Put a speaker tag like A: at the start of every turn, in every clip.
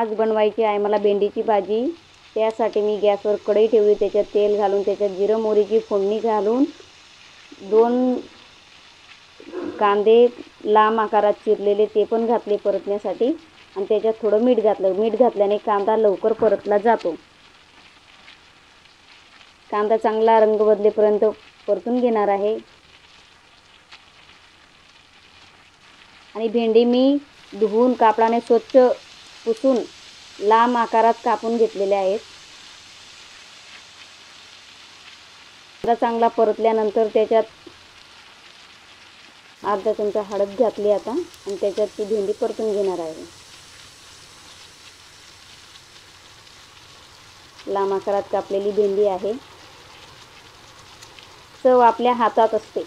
A: आज बनवायची आहे मला भेंडीची भाजी। त्यासाठी मी गॅसवर कढई ठेवली, त्याच्यात तेल घालून त्याच्यात जिरं मोहरीची फोडणी घालून 2 कांदे लांब आकारात चिरलेले ते पण घातले परतण्यासाठी आणि त्याच्यात थोडं मीठ घातलं। मीठ घातल्याने कांदा लवकर परतला जातो। कांदा चांगला रंग बदलेपर्यंत परतून घेणार आहे। आणि भेंडी मी धुवून कापडाने स्वच्छ पुसून लांब आकारात कापून घेतलेले आहेत। कांदा चांगला परतल्यानंतर त्याच्यात अर्धा चमचा हळद घातली आता आणि त्याच्यात ती भेंडी परतून घेणार आहे। लांब आकारात कापलेली भेंडी आहे। चव आपल्या हातात असते।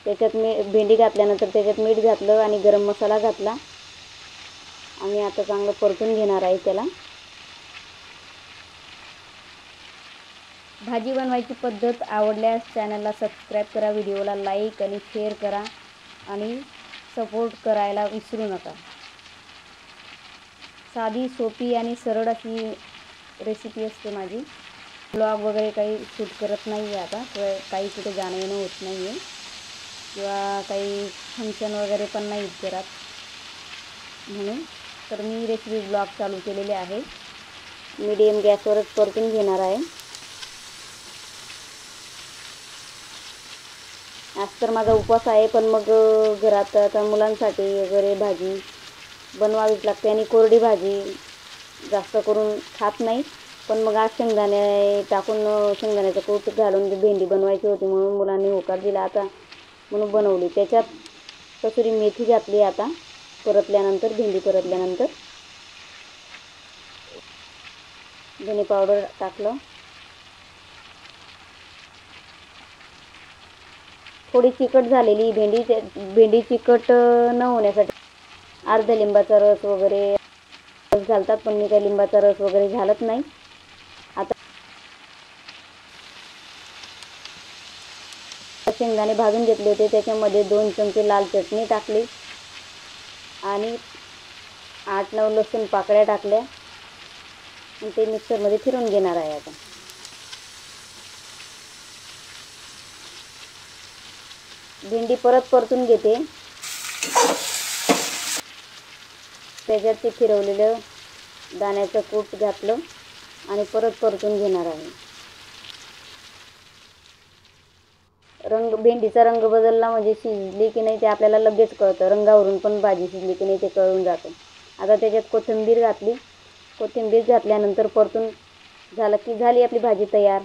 A: त्याच्यात भेंडी घातल्यानंतर त्याच्यात मीठ घातलं आणि गरम मसाला घातला आणि आता चांगलं परतून घेणार आहे त्याला। भाजी बनवायची पद्धत आवडल्यास चॅनलला सबस्क्राईब करा, व्हिडिओला लाईक आणि शेअर करा आणि सपोर्ट करायला विसरू नका। साधी सोपी आणि सरळ अशी रेसिपी असते माझी। ब्लॉग वगैरे काही शूट करत नाही आहे आता, काही कुठे जाणं येणं होत नाही आहे किंवा काही फंक्शन वगैरे पण नाही घरात, म्हणून तर मी रेसिपी ब्लॉग चालू केलेले आहे। मीडियम गॅसवरच परतून घेणार आहे। आज तर माझा उपवास आहे, पण मग घरात आता मुलांसाठी वगैरे भाजी बनवावीच लागते आणि कोरडी भाजी जास्त करून खात नाही, पण मग आज शेंगदाणे टाकून शेंगदाण्याचं कूट घालून भेंडी बनवायची होती म्हणून मुलांनी होकार दिला आता म्हणून बनवली। त्याच्यात कसुरी मेथी घातली आता परतल्यानंतर, भेंडी परतल्यानंतर धने पावडर टाकलं। थोडी चिकट झालेली भेंडी चिकट न होण्यासाठी अर्धा लिंबाचा रस वगैरे घालतात, पण मी काही लिंबाचा रस वगैरे घालत नाही। आता शेंगदाणे भाजून घेतले होते, त्याच्यामध्ये 2 चमचे लाल चटणी टाकली आणि 8-9 लसूण पाकळ्या टाकल्या आणि ते मिक्सरमध्ये फिरवून घेणार आहे। आता भेंडी परतून घेते। त्याच्यात ते फिरवलेलं दाण्याचं कूट घातलं आणि परतून घेणार आहे। भेंडीचा रंग बदलला म्हणजे शिजली की नाही ते आपल्याला लगेच कळतं। रंगावरून पण भाजी शिजली की नाही ते कळून जातं। आता त्याच्यात कोथिंबीर घातली। कोथिंबीर घातल्यानंतर परतून झालं की झाली आपली भाजी तयार।